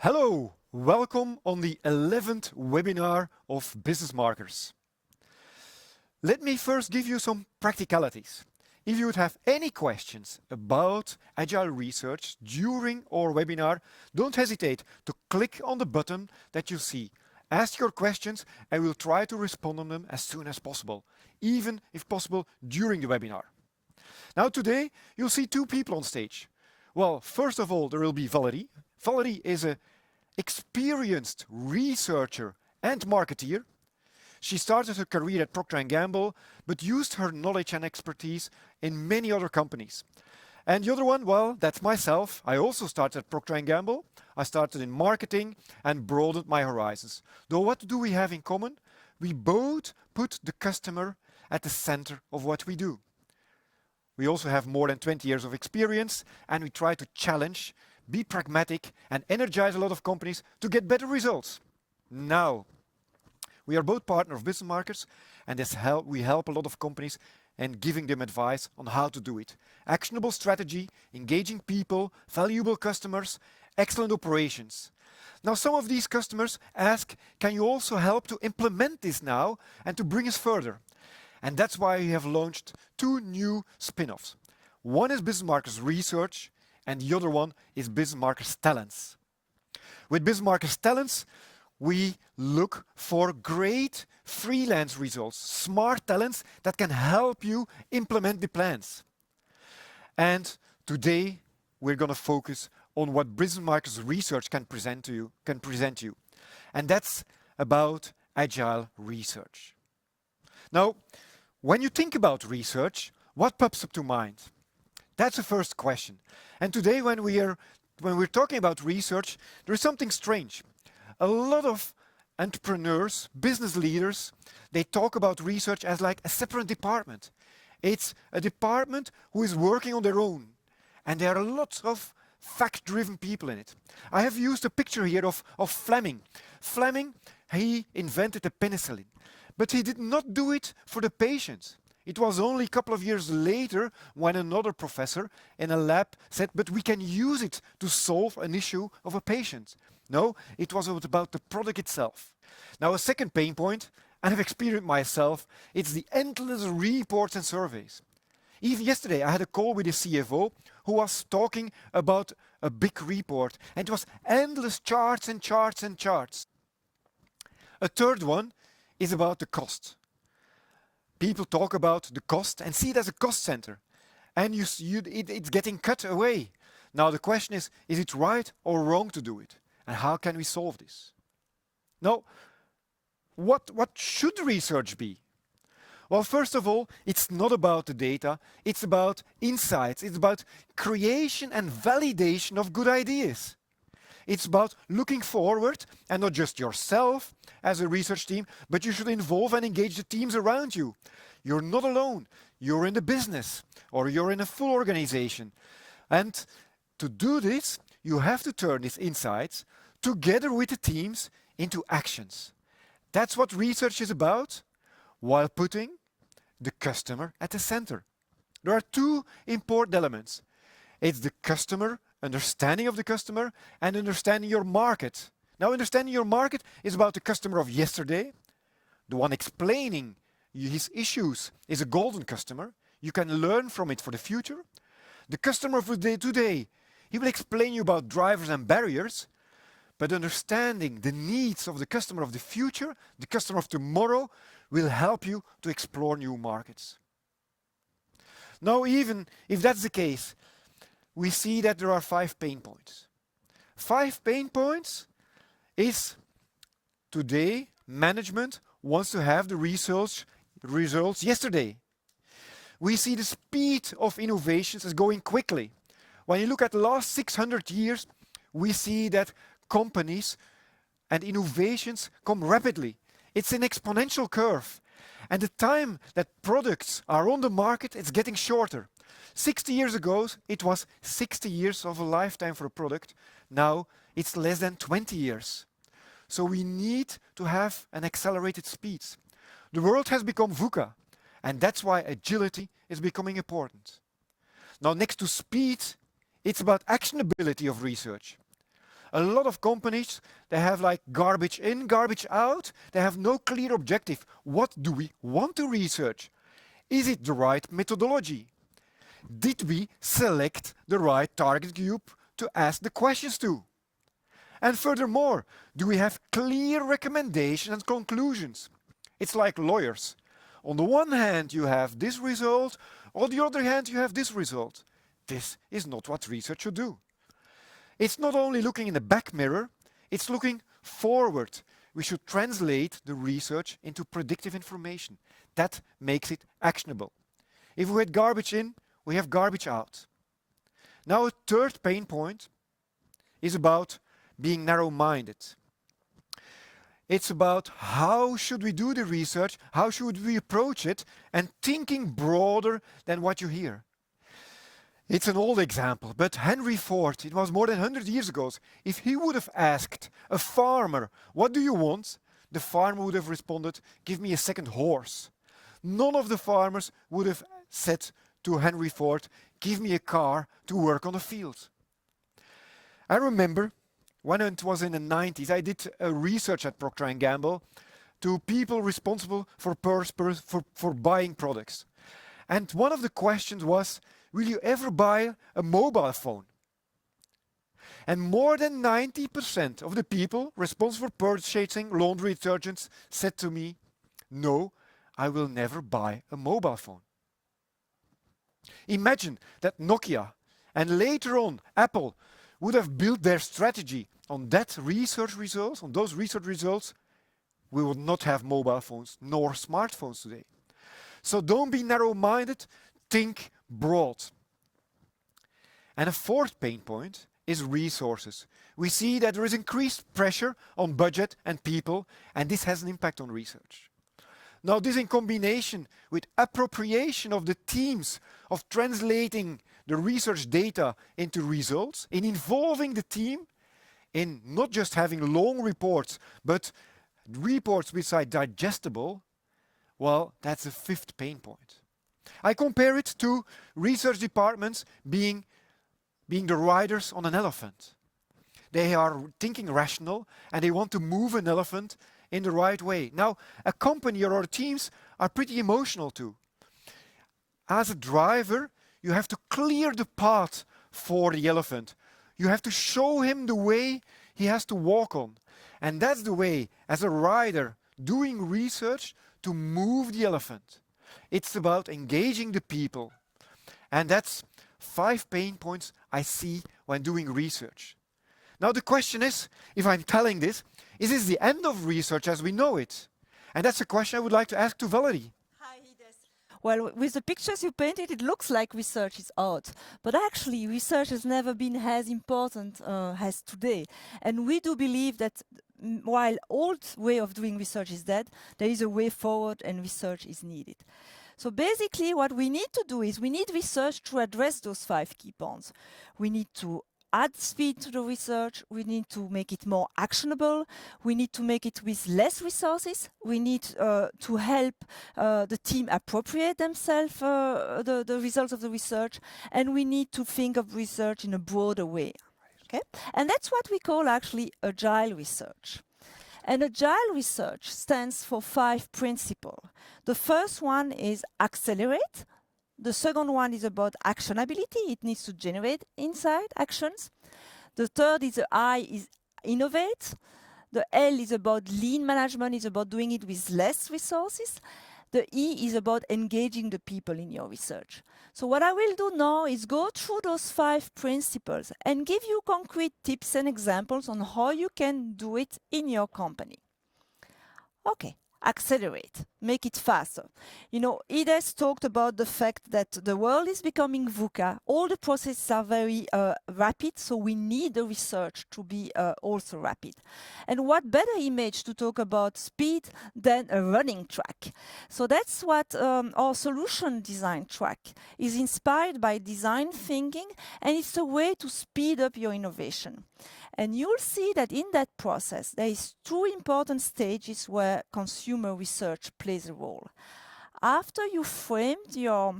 Hello, welcome on the 11th webinar of Business Markers. Let me first give you some practicalities. If you would have any questions about Agile research during our webinar, don't hesitate to click on the button that you see. Ask your questions and we'll try to respond on them as soon as possible, even if possible during the webinar. Now today you'll see two people on stage. Well, first of all, there will be Valerie. Valerie is an experienced researcher and marketeer. She started her career at Procter & Gamble, but used her knowledge and expertise in many other companies. And the other one, well, that's myself. I also started at Procter & Gamble. I started in marketing and broadened my horizons. Though what do we have in common? We both put the customer at the center of what we do. We also have more than 20 years of experience, and we try to challenge, be pragmatic, and energize a lot of companies to get better results. Now, we are both partners of Business Markers, and we help a lot of companies and giving them advice on how to do it. Actionable strategy, engaging people, valuable customers, excellent operations. Now, some of these customers ask, can you also help to implement this now and to bring us further? And that's why we have launched two new spin-offs. One is Business Markers Research, and the other one is Business Markers Talents. With Business Markers Talents, we look for great freelance results, smart talents that can help you implement the plans. And today, we're going to focus on what Business Markers Research can present you. And that's about Agile research. Now, when you think about research, what pops up to mind? That's the first question. And today, when we're talking about research, there is something strange. A lot of entrepreneurs, business leaders, they talk about research as like a separate department. It's a department who is working on their own. And there are lots of fact-driven people in it. I have used a picture here of Fleming. Fleming, he invented the penicillin. But he did not do it for the patients. It was only a couple of years later when another professor in a lab said, but we can use it to solve an issue of a patient. No, it was about the product itself. Now, a second pain point, and I've experienced myself, it's the endless reports and surveys. Even yesterday, I had a call with a CFO who was talking about a big report, and it was endless charts and charts and charts. A third one is about the cost. People talk about the cost and see it as a cost center, and it's getting cut away. Now the question is it right or wrong to do it? And how can we solve this? Now, what should research be? Well, first of all, it's not about the data, it's about insights, it's about creation and validation of good ideas. It's about looking forward, and not just yourself as a research team, but you should involve and engage the teams around you. You're not alone. You're in the business, or you're in a full organization. And to do this, you have to turn these insights together with the teams into actions. That's what research is about, while putting the customer at the center. There are two important elements. It's the customer, understanding of the customer, and understanding your market. Now, understanding your market is about the customer of yesterday. The one explaining his issues is a golden customer. You can learn from it for the future. The customer of today, he will explain you about drivers and barriers, but understanding the needs of the customer of the future, the customer of tomorrow, will help you to explore new markets. Now, even if that's the case, we see that there are 5 pain points. 5 pain points is today management wants to have the results yesterday. We see the speed of innovations is going quickly. When you look at the last 600 years, we see that companies and innovations come rapidly. It's an exponential curve. And the time that products are on the market, it's getting shorter. 60 years ago, it was 60 years of a lifetime for a product. Now, it's less than 20 years. So we need to have an accelerated speed. The world has become VUCA, and that's why agility is becoming important. Now, next to speed, it's about actionability of research. A lot of companies, they have like garbage in, garbage out. They have no clear objective. What do we want to research? Is it the right methodology? Did we select the right target group to ask the questions to? And furthermore, do we have clear recommendations and conclusions? It's like lawyers. On the one hand, you have this result. On the other hand, you have this result. This is not what research should do. It's not only looking in the back mirror, it's looking forward. We should translate the research into predictive information. That makes it actionable. If we had garbage in, we have garbage out. Now a third pain point is about being narrow-minded. It's about how should we do the research, how should we approach it, and thinking broader than what you hear. It's an old example, but Henry Ford, it was more than 100 years ago, if he would have asked a farmer, what do you want? The farmer would have responded, give me a second horse. None of the farmers would have said to Henry Ford, give me a car to work on the field. I remember when it was in the 90s, I did a research at Procter & Gamble to people responsible for buying products. And one of the questions was, will you ever buy a mobile phone? And more than 90% of the people responsible for purchasing laundry detergents said to me, no, I will never buy a mobile phone. Imagine that Nokia and later on Apple would have built their strategy on that research results, on those research results, we would not have mobile phones nor smartphones today. So don't be narrow-minded, think broad. And a fourth pain point is resources. We see that there is increased pressure on budget and people, and this has an impact on research. Now this in combination with appropriation of the teams of translating the research data into results, in involving the team, in not just having long reports, but reports which are digestible, well, that's a fifth pain point. I compare it to research departments being the riders on an elephant. They are thinking rational and they want to move an elephant in the right way. Now, a company or teams are pretty emotional too. As a driver, you have to clear the path for the elephant. You have to show him the way he has to walk on. And that's the way, as a rider, doing research to move the elephant. It's about engaging the people. And that's 5 pain points I see when doing research. Now the question is, if I'm telling this, is this the end of research as we know it? And that's a question I would like to ask to Valerie. Well, with the pictures you painted, it looks like research is out. But actually, research has never been as important as today. And we do believe that while old way of doing research is dead, there is a way forward and research is needed. So basically, what we need to do is we need research to address those 5 key points. We need to add speed to the research, we need to make it more actionable, we need to make it with less resources, we need to help the team appropriate themselves the results of the research, and we need to think of research in a broader way. Okay? And that's what we call actually agile research. And agile research stands for 5 principles. The first one is accelerate. The second one is about actionability. It needs to generate insight, actions. The third is the I is innovate. The L is about lean management, is about doing it with less resources. The E is about engaging the people in your research. So what I will do now is go through those 5 principles and give you concrete tips and examples on how you can do it in your company. Okay. Accelerate, make it faster. You know, Ida has talked about the fact that the world is becoming VUCA. All the processes are very rapid, so we need the research to be also rapid. And what better image to talk about speed than a running track? So that's what our solution design track is inspired by design thinking, and it's a way to speed up your innovation. And you'll see that in that process, there is 2 important stages where consumer research plays a role. After you framed your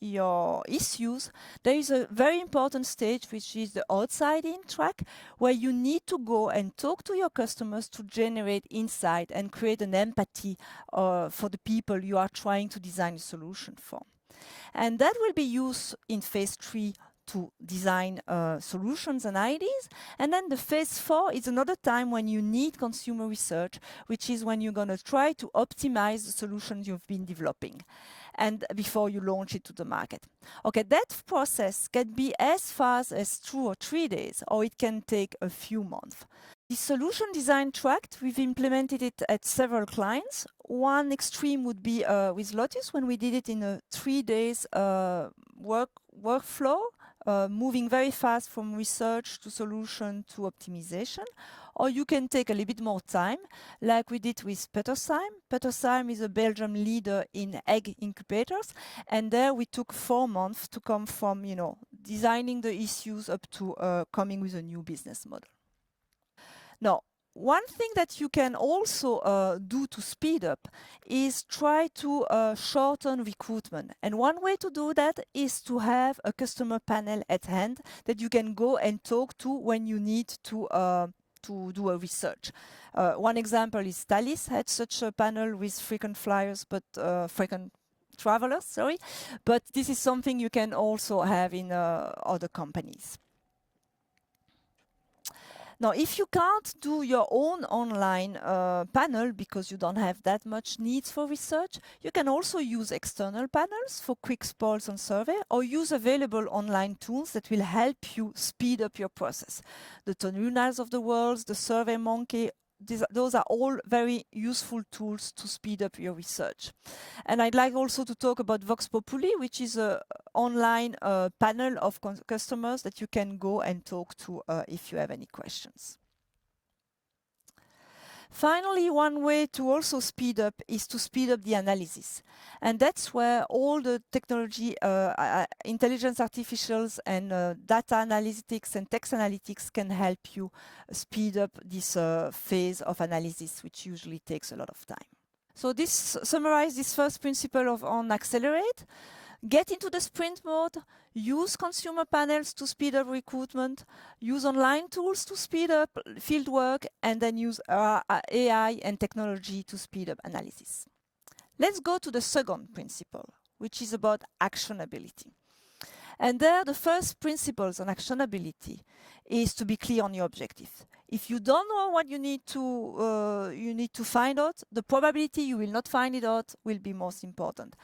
your issues, there is a very important stage, which is the outside-in track, where you need to go and talk to your customers to generate insight and create an empathy for the people you are trying to design a solution for. And that will be used in phase 3 to design solutions and ideas. And then the phase 4 is another time when you need consumer research, which is when you're going to try to optimize the solutions you've been developing and before you launch it to the market. Okay, that process can be as fast as 2 or 3 days, or it can take a few months. The solution design track, we've implemented it at several clients. One extreme would be with Lotus, when we did it in a 3 days workflow, moving very fast from research to solution to optimization. Or you can take a little bit more time, like we did with Petersheim. Petersheim is a Belgian leader in egg incubators, and there we took 4 months to come from, designing the issues up to coming with a new business model. Now, one thing that you can also do to speed up is try to shorten recruitment. And one way to do that is to have a customer panel at hand that you can go and talk to when you need to do a research. One example is Thalys had such a panel with frequent flyers, but frequent travelers, sorry. But this is something you can also have in other companies. Now, if you can't do your own online panel because you don't have that much needs for research, you can also use external panels for quick polls and survey, or use available online tools that will help you speed up your process. The Tonunals of the world, the SurveyMonkey, those are all very useful tools to speed up your research. And I'd like also to talk about Vox Populi, which is an online panel of customers that you can go and talk to if you have any questions. Finally, one way to also speed up is to speed up the analysis. And that's where all the technology, intelligence artificials and data analytics and text analytics can help you speed up this phase of analysis, which usually takes a lot of time. So this summarizes this first principle on Accelerate. Get into the sprint mode, use consumer panels to speed up recruitment, use online tools to speed up field work, and then use AI and technology to speed up analysis. Let's go to the second principle, which is about actionability. And there, the first principles on actionability is to be clear on your objective. If you don't know what you need to find out, the probability you will not find it out will be most important.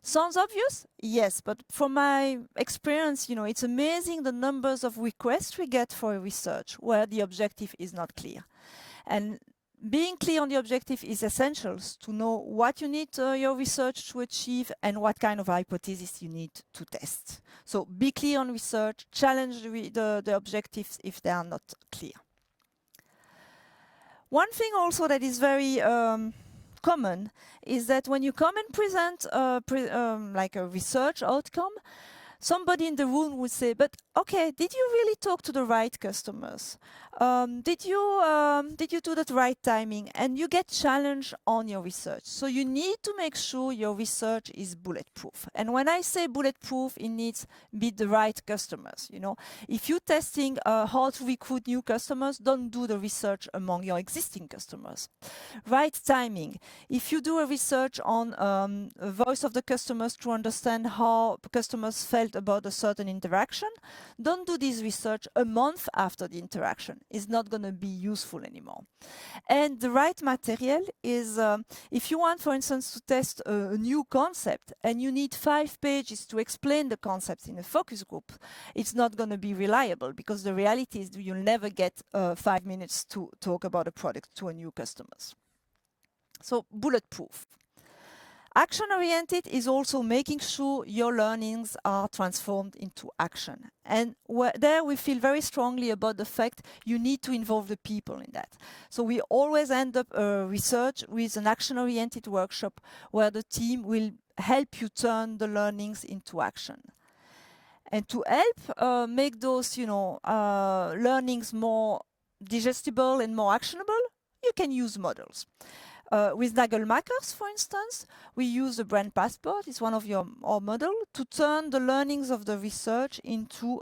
Sounds obvious? Yes, but from my experience, it's amazing the numbers of requests we get for research where the objective is not clear. And being clear on the objective is essential to know what you need your research to achieve and what kind of hypothesis you need to test. So be clear on research, challenge the objectives if they are not clear. One thing also that is very common is that when you come and present like a research outcome, somebody in the room would say, but okay, did you really talk to the right customers? Did you do that right timing? And you get challenged on your research. So you need to make sure your research is bulletproof. And when I say bulletproof, it needs to be the right customers. If you're testing how to recruit new customers, don't do the research among your existing customers. Right timing. If you do a research on the voice of the customers to understand how customers felt about a certain interaction, don't do this research a month after the interaction. It's not going to be useful anymore. And the right material is, if you want, for instance, to test a new concept and you need 5 pages to explain the concepts in a focus group, it's not going to be reliable, because the reality is you'll never get 5 minutes to talk about a product to a new customers. So bulletproof. Action-oriented is also making sure your learnings are transformed into action. And there we feel very strongly about the fact you need to involve the people in that. So we always end up research with an action-oriented workshop where the team will help you turn the learnings into action. And to help make those learnings more digestible and more actionable, you can use models. With Nagelmakers, for instance, we use the brand passport, it's one of our model, to turn the learnings of the research into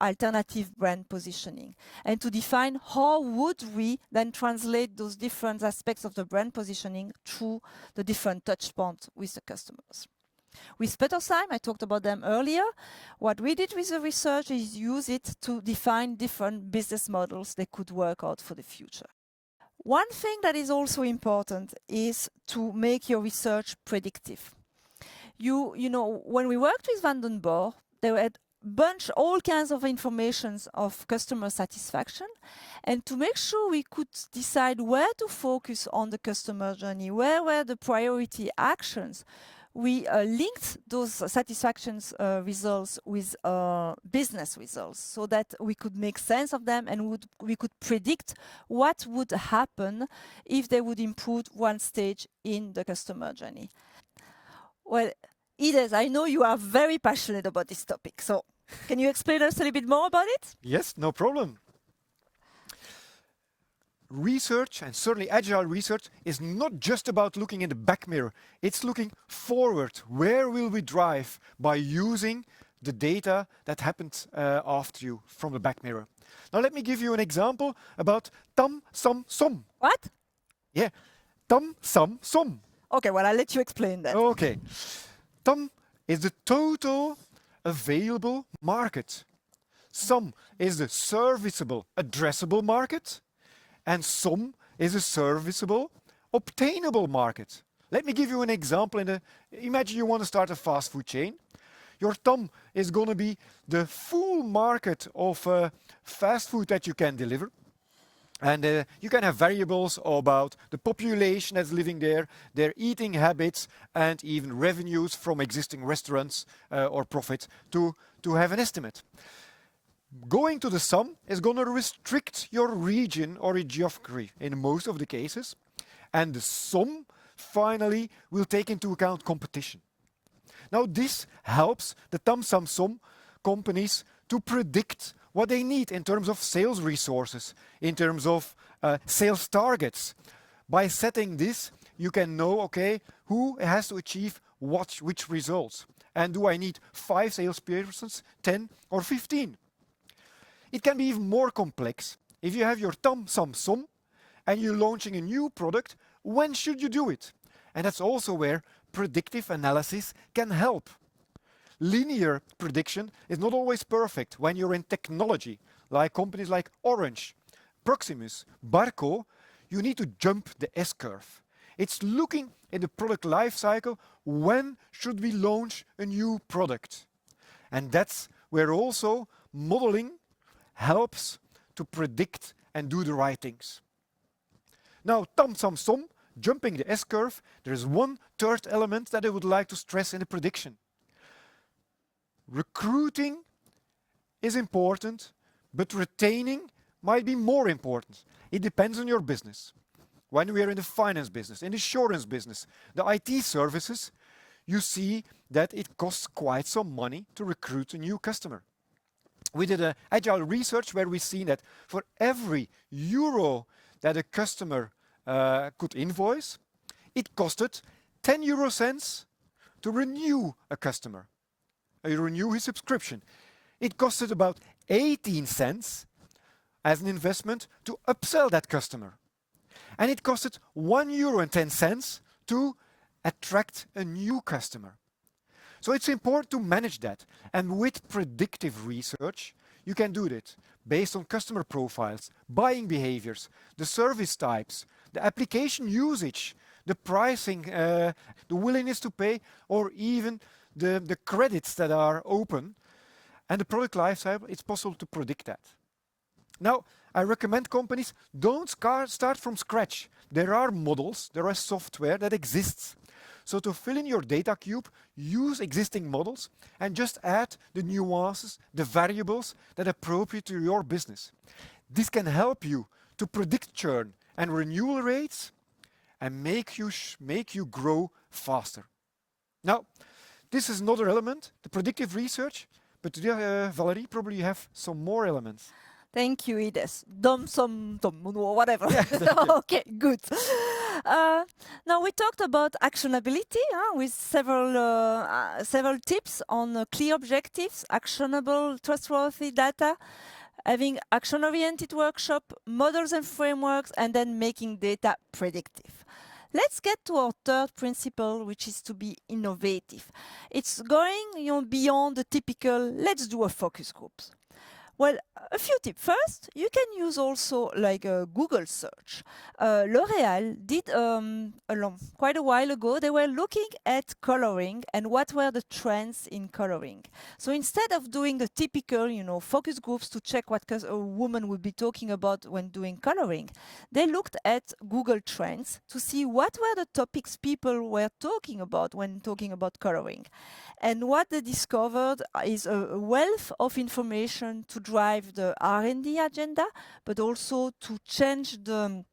alternative brand positioning and to define how would we then translate those different aspects of the brand positioning through the different touch points with the customers. With Petersheim, I talked about them earlier. What we did with the research is use it to define different business models that could work out for the future. One thing that is also important is to make your research predictive. You know, when we worked with Vandenborg, they had all kinds of informations of customer satisfaction, and to make sure we could decide where to focus on the customer journey, where were the priority actions, we linked those satisfaction results with business results so that we could make sense of them and we could predict what would happen if they would improve one stage in the customer journey. Well, Ides, I know you are very passionate about this topic, so can you explain us a little bit more about it? Yes, no problem. Research, and certainly agile research, is not just about looking in the back mirror. It's looking forward. Where will we drive by using the data that happened after you from the back mirror? Now let me give you an example about TAM, SAM, SOM. What? Yeah, TAM, SAM, SOM. Okay, well, I'll let you explain that. Okay. TAM is the total available market. SAM is the serviceable, addressable market. And SOM is a serviceable, obtainable market. Let me give you an example. Imagine you want to start a fast food chain. Your TAM is going to be the full market of fast food that you can deliver. And you can have variables about the population that's living there, their eating habits, and even revenues from existing restaurants or profit to have an estimate. Going to the SAM is going to restrict your region or a geography in most of the cases. And the SOM finally will take into account competition. Now this helps the TAM, SAM, SOM companies to predict what they need in terms of sales resources, in terms of sales targets. By setting this, you can know, okay, who has to achieve which results. And do I need 5 salespersons, 10 or 15? It can be even more complex. If you have your TAM, SAM, SOM and you're launching a new product, when should you do it? And that's also where predictive analysis can help. Linear prediction is not always perfect when you're in technology, like companies like Orange, Proximus, Barco. You need to jump the S-curve. It's looking in the product life cycle, when should we launch a new product? And that's where also modeling helps to predict and do the right things. Now, TAM, SAM, SOM, jumping the S-curve, there is one third element that I would like to stress in the prediction. Recruiting is important, but retaining might be more important. It depends on your business. When we are in the finance business, in the insurance business, the IT services, you see that it costs quite some money to recruit a new customer. We did an agile research where we see that for every euro that a customer could invoice, it costed 10 euro cents to renew a customer, renew his subscription. It costed about 18 cents as an investment to upsell that customer. And it costed 1 euro and 10 cents to attract a new customer. So it's important to manage that. And with predictive research, you can do that based on customer profiles, buying behaviors, the service types, the application usage, the pricing, the willingness to pay, or even the credits that are open. And the product lifecycle, it's possible to predict that. Now, I recommend companies don't start from scratch. There are models, there is software that exists. So to fill in your data cube, use existing models and just add the nuances, the variables that are appropriate to your business. This can help you to predict churn and renewal rates and make you grow faster. Now, this is another element, the predictive research, but Valerie, probably you have some more elements. Thank you, Ides. Dom, som, dom, or whatever. Okay, good. Now we talked about actionability with several tips on clear objectives, actionable, trustworthy data, having action-oriented workshop, models and frameworks, and then making data predictive. Let's get to our third principle, which is to be innovative. It's going beyond the typical, let's do a focus groups. Well, a few tips. First, you can use also like a Google search. L'Oréal did quite a while ago, they were looking at coloring and what were the trends in coloring. So instead of doing the typical, focus groups to check what a woman would be talking about when doing coloring, they looked at Google Trends to see what were the topics people were talking about when talking about coloring. And what they discovered is a wealth of information to drive the R&D agenda, but also to change the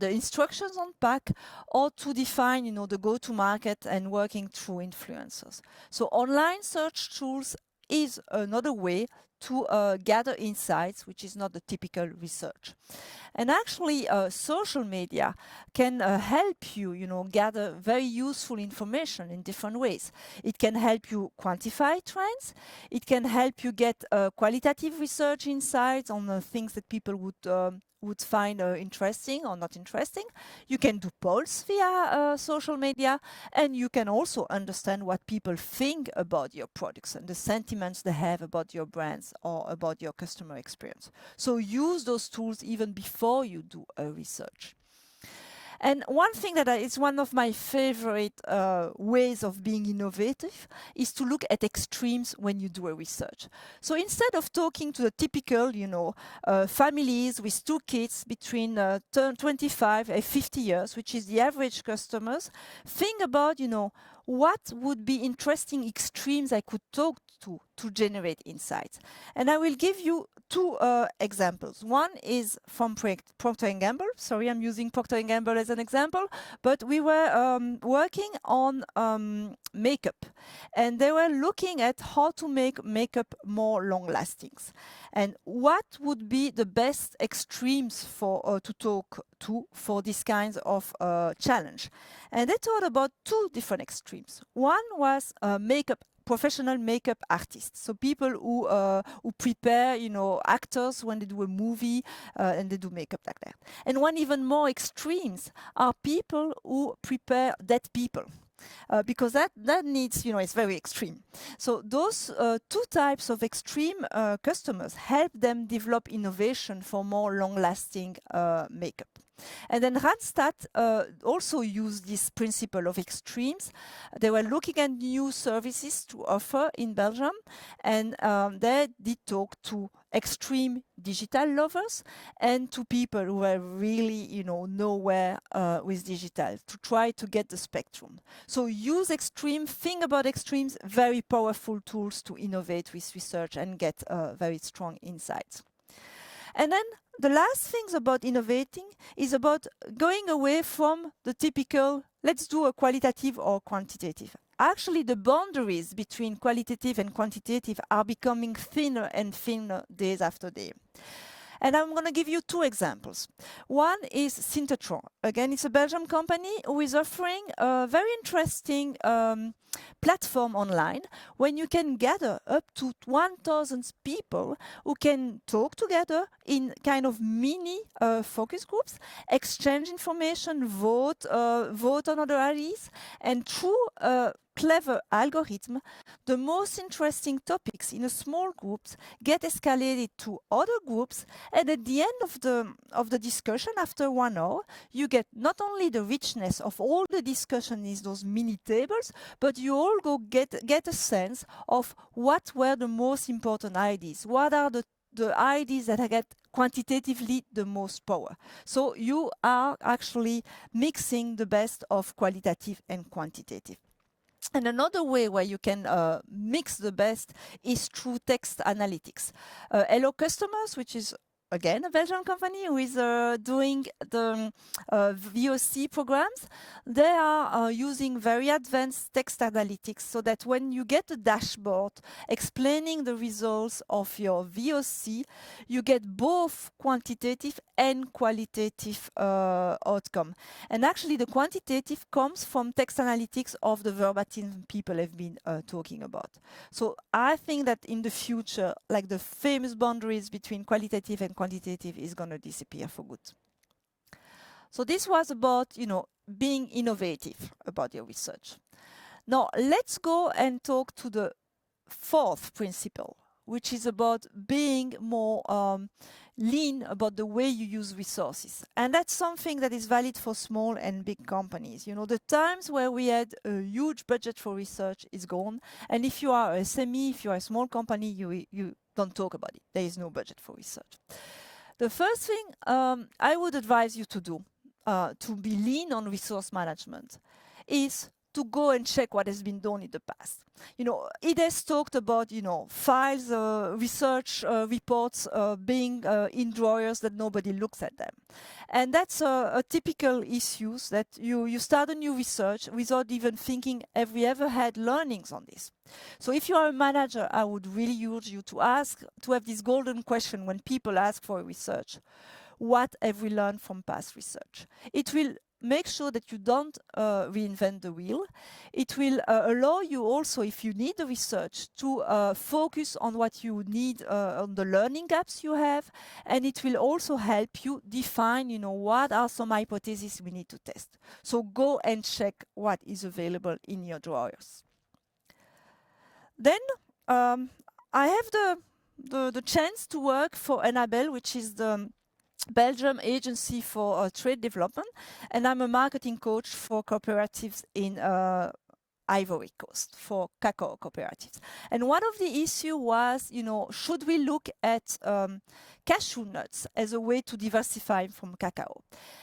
instructions on pack, or to define, the go-to-market and working through influencers. So online search tools is another way to gather insights, which is not the typical research. And actually, social media can help you, gather very useful information in different ways. It can help you quantify trends. It can help you get qualitative research insights on things that people would find interesting or not interesting. You can do polls via social media, and you can also understand what people think about your products and the sentiments they have about your brands or about your customer experience. So use those tools even before you do a research. And one thing that is one of my favorite ways of being innovative is to look at extremes when you do a research. So instead of talking to the typical, families with 2 kids between 25 and 50 years, which is the average customers, think about, what would be interesting extremes I could talk to generate insights. And I will give you 2 examples. One is from Procter & Gamble. Sorry, I'm using Procter & Gamble as an example, but we were working on makeup, and they were looking at how to make makeup more long-lasting, and what would be the best extremes to talk to for this kind of challenge. And they thought about 2 different extremes. One was professional makeup artists, so people who prepare, actors when they do a movie and they do makeup like that. And one even more extremes are people who prepare dead people. Because that needs, it's very extreme. So those 2 types of extreme customers help them develop innovation for more long-lasting makeup. And then Randstad also used this principle of extremes. They were looking at new services to offer in Belgium, and they did talk to extreme digital lovers and to people who were really, nowhere with digital, to try to get the spectrum. So use extreme, think about extremes, very powerful tools to innovate with research and get very strong insights. And then the last things about innovating is about going away from the typical, let's do a qualitative or quantitative. Actually, the boundaries between qualitative and quantitative are becoming thinner and thinner days after day. And I'm going to give you 2 examples. One is Syntetron. Again, it's a Belgian company who is offering a very interesting platform online when you can gather up to 1,000 people who can talk together in kind of mini focus groups, exchange information, vote on other ideas, and through clever algorithm, the most interesting topics in a small groups get escalated to other groups, and at the end of the discussion, after 1 hour, you get not only the richness of all the discussion in those mini tables, but you all go get a sense of what were the most important ideas, what are the ideas that get quantitatively the most power. So you are actually mixing the best of qualitative and quantitative. And another way where you can mix the best is through text analytics. Hello Customers, which is again, a Belgian company who is doing the VOC programs. They are using very advanced text analytics so that when you get a dashboard explaining the results of your VOC, you get both quantitative and qualitative outcome. And actually, the quantitative comes from text analytics of the verbatim people have been talking about. So I think that in the future, like the famous boundaries between qualitative and quantitative is going to disappear for good. So this was about, being innovative about your research. Now let's go and talk to the fourth principle, which is about being more lean about the way you use resources. And that's something that is valid for small and big companies. The times where we had a huge budget for research is gone. And if you are a SME, if you are a small company, you don't talk about it. There is no budget for research. The first thing I would advise you to do to be lean on resource management is to go and check what has been done in the past. It has talked about, files, research reports being in drawers that nobody looks at them. And that's a typical issue that you start a new research without even thinking, have we ever had learnings on this? So if you are a manager, I would really urge you to have this golden question when people ask for research. What have we learned from past research? It will make sure that you don't reinvent the wheel. It will allow you also, if you need the research, to focus on what you need, on the learning gaps you have, and it will also help you define, what are some hypotheses we need to test. So go and check what is available in your drawers. Then I have the chance to work for Untitled, which is the Belgium Agency for Trade Development, and I'm a marketing coach for cooperatives in Ivory Coast, for cacao cooperatives. And one of the issues was, should we look at cashew nuts as a way to diversify from cacao?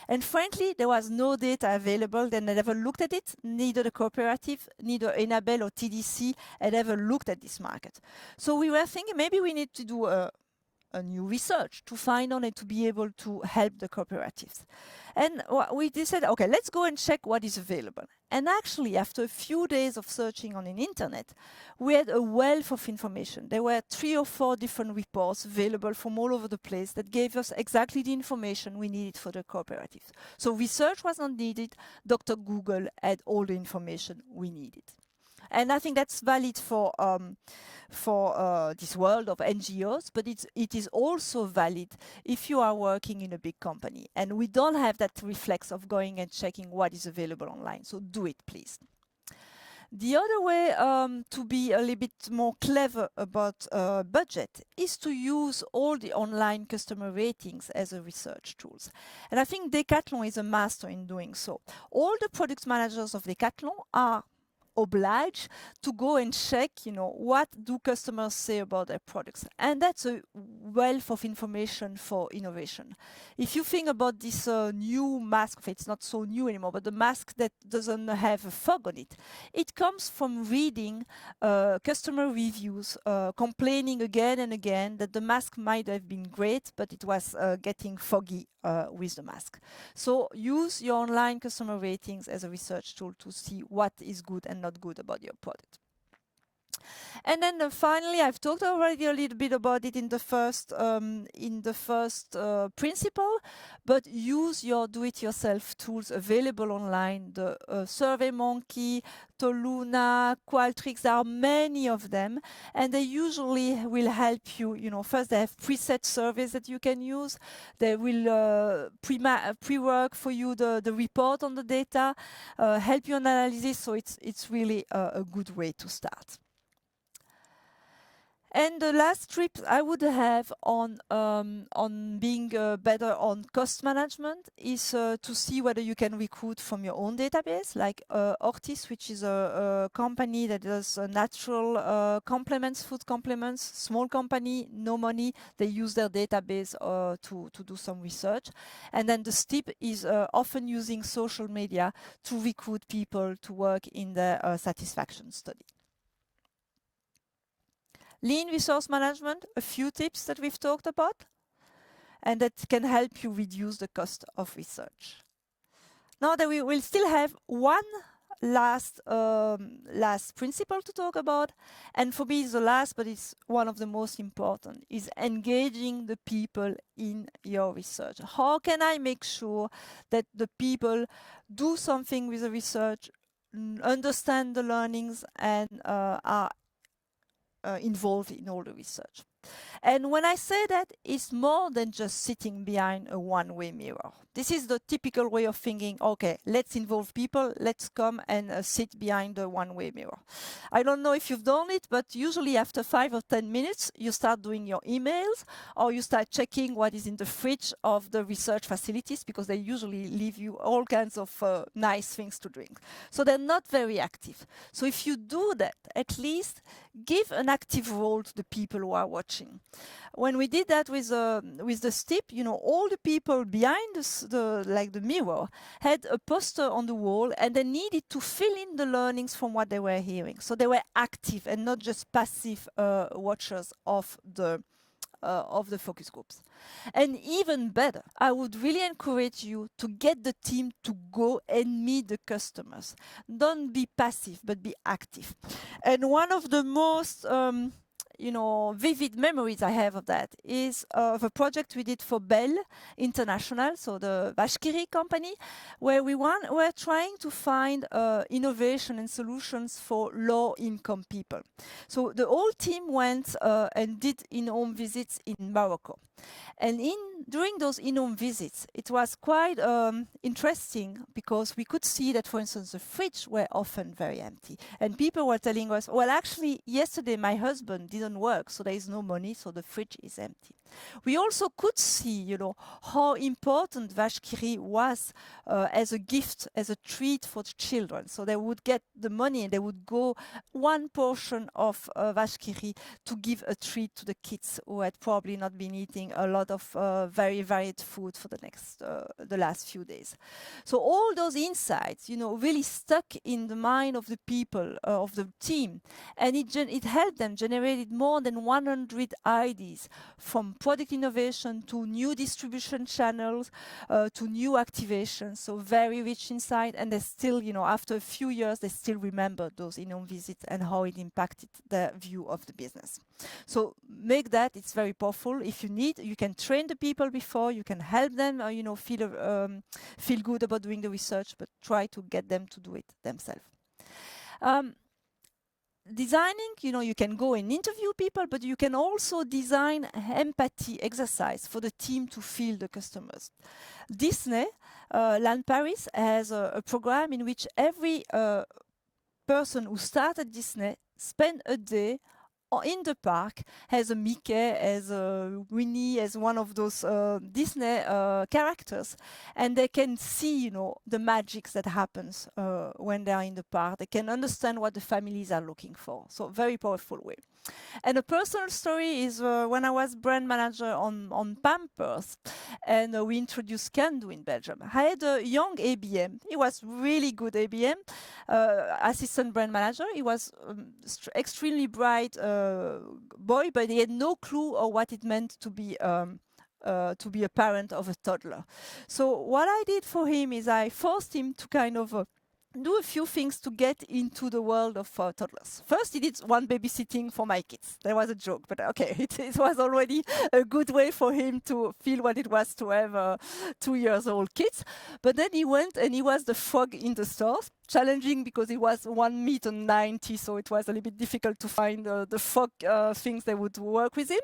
And frankly, there was no data available. Then I never looked at it. Neither the cooperative, neither Enabel or TDC had ever looked at this market. So we were thinking maybe we need to do a new research to find on it to be able to help the cooperatives. And we decided, okay, let's go and check what is available. And actually, after a few days of searching on the internet, we had a wealth of information. There were 3 or 4 different reports available from all over the place that gave us exactly the information we needed for the cooperatives. So research was not needed. Dr. Google had all the information we needed. And I think that's valid for this world of NGOs, but it is also valid if you are working in a big company. And we don't have that reflex of going and checking what is available online. So do it, please. The other way to be a little bit more clever about budget is to use all the online customer ratings as a research tools. And I think Decathlon is a master in doing so. All the product managers of Decathlon are obliged to go and check, what do customers say about their products. And that's a wealth of information for innovation. If you think about this new mask, it's not so new anymore, but the mask that doesn't have a fog on it, it comes from reading customer reviews, complaining again and again that the mask might have been great, but it was getting foggy with the mask. So use your online customer ratings as a research tool to see what is good and not good about your product. And then finally, I've talked already a little bit about it in the first principle, but use your do-it-yourself tools available online. The SurveyMonkey, Toluna, Qualtrics, there are many of them, and they usually will help you. First they have preset surveys that you can use. They will pre-work for you the report on the data, help you analysis. So it's really a good way to start. And the last tip I would have on being better on cost management is to see whether you can recruit from your own database, like Ortis, which is a company that does natural complements, food complements, small company, no money. They use their database to do some research. And then the STIP is often using social media to recruit people to work in the satisfaction study. Lean resource management, a few tips that we've talked about. and that can help you reduce the cost of research. Now that we will still have one last principle to talk about, and for me it's the last, but it's one of the most important, is engaging the people in your research. How can I make sure that the people do something with the research, understand the learnings, and are involved in all the research? And when I say that, it's more than just sitting behind a one-way mirror. This is the typical way of thinking, okay, let's involve people, let's come and sit behind the one-way mirror. I don't know if you've done it, but usually after 5 or 10 minutes, you start doing your emails, or you start checking what is in the fridge of the research facilities, because they usually leave you all kinds of nice things to drink. So they're not very active. So if you do that, at least give an active role to the people who are watching. When we did that with the STIP, you know, all the people behind the mirror had a poster on the wall, and they needed to fill in the learnings from what they were hearing. So they were active and not just passive watchers of the focus groups. And even better, I would really encourage you to get the team to go and meet the customers. Don't be passive, but be active. And one of the most vivid memories I have of that is of a project we did for Bell International, so the Vashkiri company, where we were trying to find innovation and solutions for low-income people. So the whole team went and did in-home visits in Morocco. And during those in-home visits, it was quite interesting, because we could see that, for instance, the fridge were often very empty. And people were telling us, well, actually, yesterday my husband didn't work, so there is no money, so the fridge is empty. We also could see, you know, how important Vashkiri was as a gift, as a treat for the children. So they would get the money and they would go one portion of Vashkiri to give a treat to the kids who had probably not been eating a lot of very varied food for the last few days. So all those insights, you know, really stuck in the mind of the people, of the team, and it helped them generate more than 100 ideas, from product innovation to new distribution channels, to new activations. So very rich insight, and they still, you know, after a few years, they still remember those in-home visits and how it impacted their view of the business. So make that, it's very powerful. If you need, you can train the people before, you can help them, feel good about doing the research, but try to get them to do it themselves. Designing, you know, you can go and interview people, but you can also design empathy exercise for the team to feel the customers. Disney, Land Paris, has a program in which every person who started Disney spent a day in the park as a Mickey, as a Winnie, as one of those Disney characters, and they can see, you know, the magics that happens when they are in the park. They can understand what the families are looking for. So very powerful way. And a personal story is when I was brand manager on Pampers, and we introduced Can Do in Belgium. I had a young ABM. He was really good ABM, assistant brand manager. He was extremely bright boy, but he had no clue of what it meant to be a parent of a toddler. So what I did for him is I forced him to kind of do a few things to get into the world of toddlers. First, he did one babysitting for my kids. That was a joke, but okay, it was already a good way for him to feel what it was to have 2-year-old kids. But then he went and he was the frog in the stores. Challenging because he was 1.90 m, so it was a little bit difficult to find the frog things that would work with him.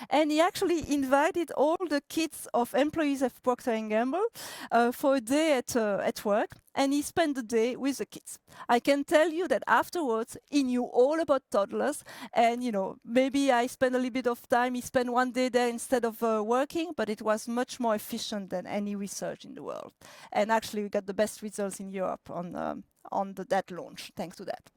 And he actually invited all the kids of employees of Procter & Gamble for a day at work, and he spent the day with the kids. I can tell you that afterwards he knew all about toddlers, and you know, maybe I spent a little bit of time, he spent one day there instead of working, but it was much more efficient than any research in the world. And actually we got the best results in Europe on that launch, thanks to that.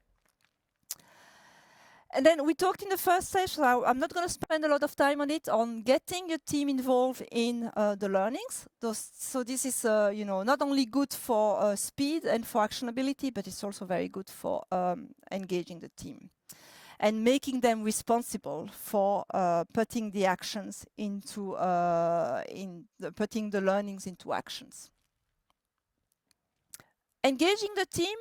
And then we talked in the first session, so I'm not going to spend a lot of time on it, on getting your team involved in the learnings. So this is, not only good for speed and for actionability, but it's also very good for engaging the team. and making them responsible for putting the actions into putting the learnings into actions. Engaging the team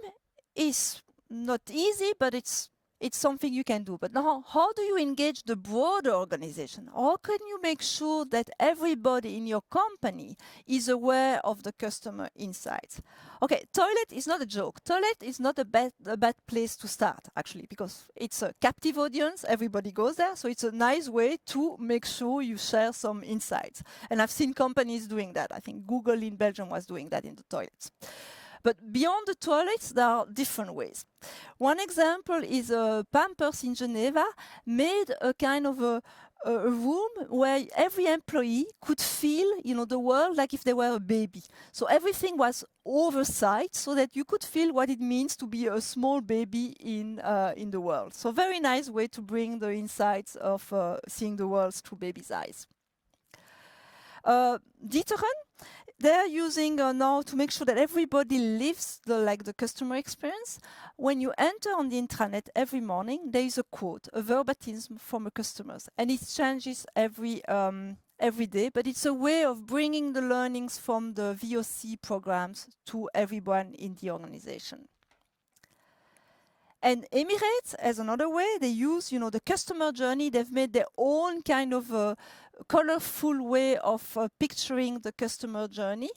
is not easy, but it's something you can do. But now, how do you engage the broader organization? How can you make sure that everybody in your company is aware of the customer insights? Okay, toilet is not a joke. Toilet is not a bad place to start, actually, because it's a captive audience. Everybody goes there. So it's a nice way to make sure you share some insights. And I've seen companies doing that. I think Google in Belgium was doing that in the toilets. But beyond the toilets, there are different ways. One example is Pampers in Geneva made a kind of a room where every employee could feel, the world like if they were a baby. So everything was oversight, so that you could feel what it means to be a small baby in the world. So very nice way to bring the insights of seeing the world through baby's eyes. D'Ieteren, they're using now to make sure that everybody lives the customer experience. When you enter on the intranet every morning, there is a quote, a verbatim from a customer, and it changes every day. But it's a way of bringing the learnings from the VOC programs to everyone in the organization. And Emirates, as another way, they use, the customer journey. They've made their own kind of colorful way of picturing the customer journey.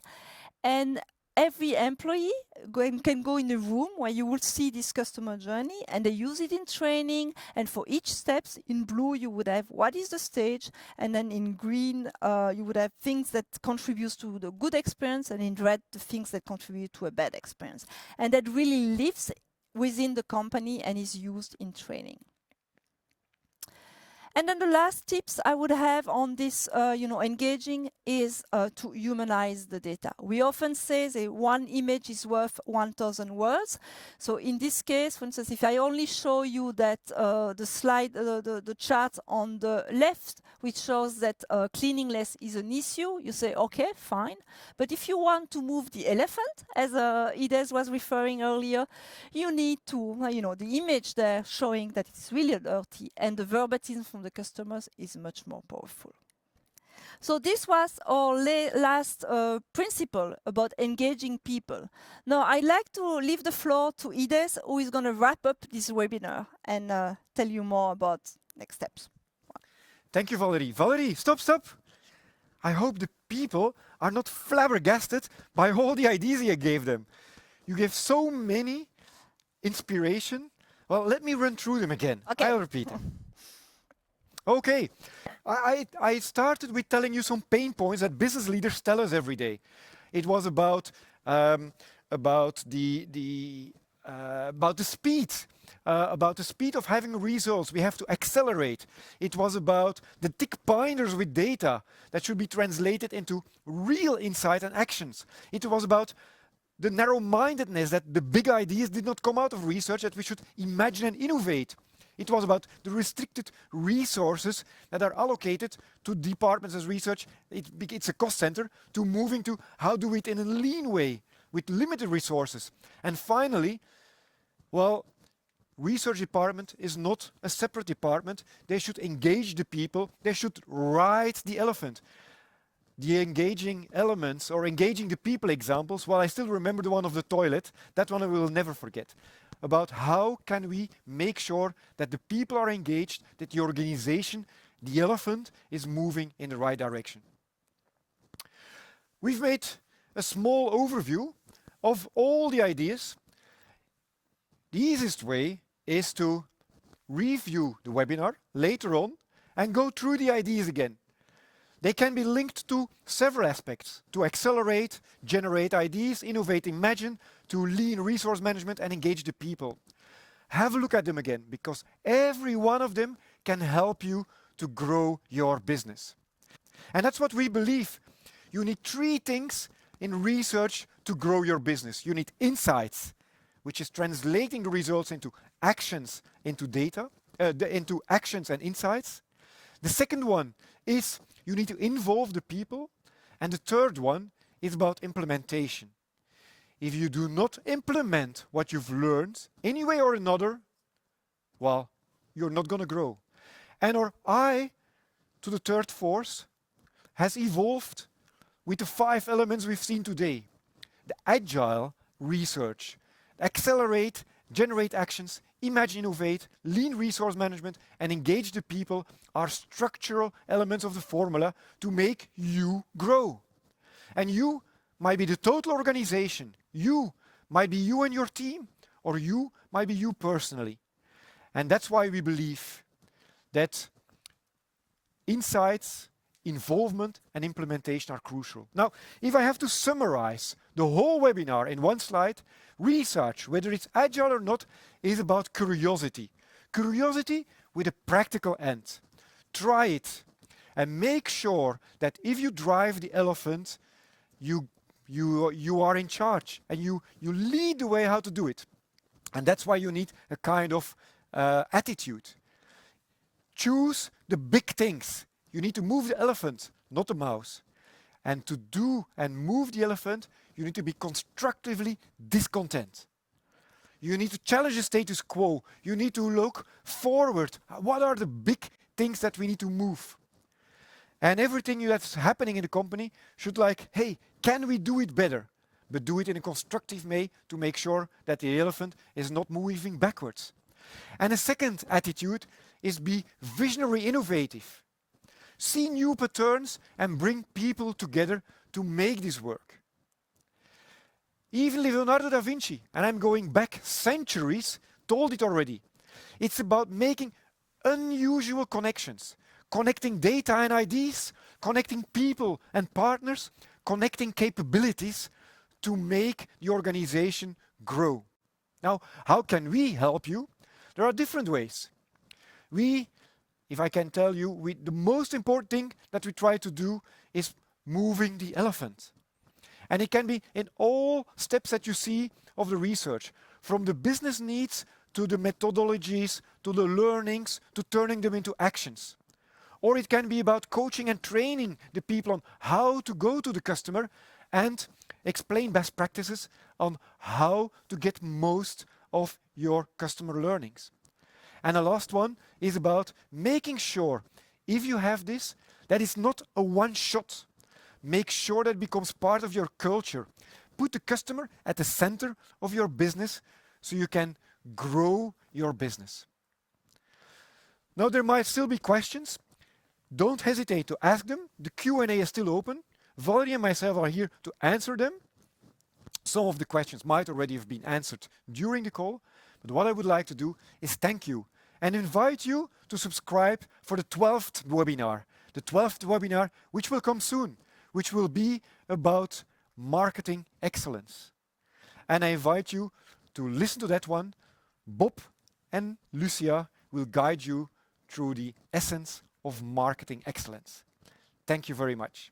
And every employee can go in a room where you will see this customer journey, and they use it in training. And for each steps, in blue, you would have what is the stage, and then in green, you would have things that contribute to the good experience, and in red, the things that contribute to a bad experience. And that really lives within the company and is used in training. And then the last tips I would have on this, engaging is to humanize the data. We often say that one image is worth 1,000 words. So in this case, for instance, if I only show you that the slide, the chart on the left, which shows that cleaning less is an issue, you say, okay, fine. But if you want to move the elephant, as Ides was referring earlier, you need to, the image there showing that it's really dirty, and the verbatim from the customers is much more powerful. So this was our last principle about engaging people. Now I'd like to leave the floor to Ides, who is going to wrap up this webinar and tell you more about next steps. Thank you, Valerie. Valerie, stop. I hope the people are not flabbergasted by all the ideas you gave them. You gave so many inspiration. Well, let me run through them again. Okay. I'll repeat them. Okay, I started with telling you some pain points that business leaders tell us every day. It was about the speed. About the speed of having results. We have to accelerate. It was about the thick binders with data that should be translated into real insight and actions. It was about the narrow-mindedness, that the big ideas did not come out of research, that we should imagine and innovate. It was about the restricted resources that are allocated to departments as research. It's a cost center, to moving to how do it in a lean way with limited resources. And finally, well, research department is not a separate department. They should engage the people. They should ride the elephant. The engaging elements or engaging the people examples, well, I still remember the one of the toilet. That one I will never forget. About how can we make sure that the people are engaged, that the organization, the elephant, is moving in the right direction. We've made a small overview of all the ideas. The easiest way is to review the webinar later on and go through the ideas again. They can be linked to several aspects: to accelerate, generate ideas, innovate, imagine, to lean resource management and engage the people. Have a look at them again, because every one of them can help you to grow your business. And that's what we believe. You need 3 things in research to grow your business. You need insights, which is translating the results into actions, into data, into actions and insights. The second one is you need to involve the people. And the third one is about implementation. If you do not implement what you've learned, any way or another, well, you're not going to grow. And our eye to the third force has evolved with the 5 elements we've seen today. The Agile research, accelerate, generate actions, imagine, innovate, lean resource management, and engage the people are structural elements of the formula to make you grow. And you might be the total organization. You might be you and your team, or you might be you personally. And that's why we believe that insights, involvement, and implementation are crucial. Now, if I have to summarize the whole webinar in one slide, research, whether it's agile or not, is about curiosity. Curiosity with a practical end. Try it and make sure that if you drive the elephant, you are in charge and you lead the way how to do it. And that's why you need a kind of attitude. Choose the big things. You need to move the elephant, not the mouse. And to do and move the elephant, you need to be constructively discontent. You need to challenge the status quo. You need to look forward. What are the big things that we need to move? And everything that's happening in the company should like, hey, can we do it better? But do it in a constructive way to make sure that the elephant is not moving backwards. And a second attitude is be visionary innovative. See new patterns and bring people together to make this work. Even Leonardo da Vinci, and I'm going back centuries, told it already. It's about making unusual connections, connecting data and ideas, connecting people and partners, connecting capabilities to make the organization grow. Now, how can we help you? There are different ways. If I can tell you, the most important thing that we try to do is moving the elephant. And it can be in all steps that you see of the research, from the business needs to the methodologies, to the learnings, to turning them into actions. Or it can be about coaching and training the people on how to go to the customer and explain best practices on how to get most of your customer learnings. And the last one is about making sure, if you have this, that it's not a one-shot. Make sure that it becomes part of your culture. Put the customer at the center of your business so you can grow your business. Now, there might still be questions. Don't hesitate to ask them. The Q&A is still open. Valerie and myself are here to answer them. Some of the questions might already have been answered during the call, but what I would like to do is thank you and invite you to subscribe for the 12th webinar. The 12th webinar, which will come soon, which will be about marketing excellence. And I invite you to listen to that one. Bob and Lucia will guide you through the essence of marketing excellence. Thank you very much.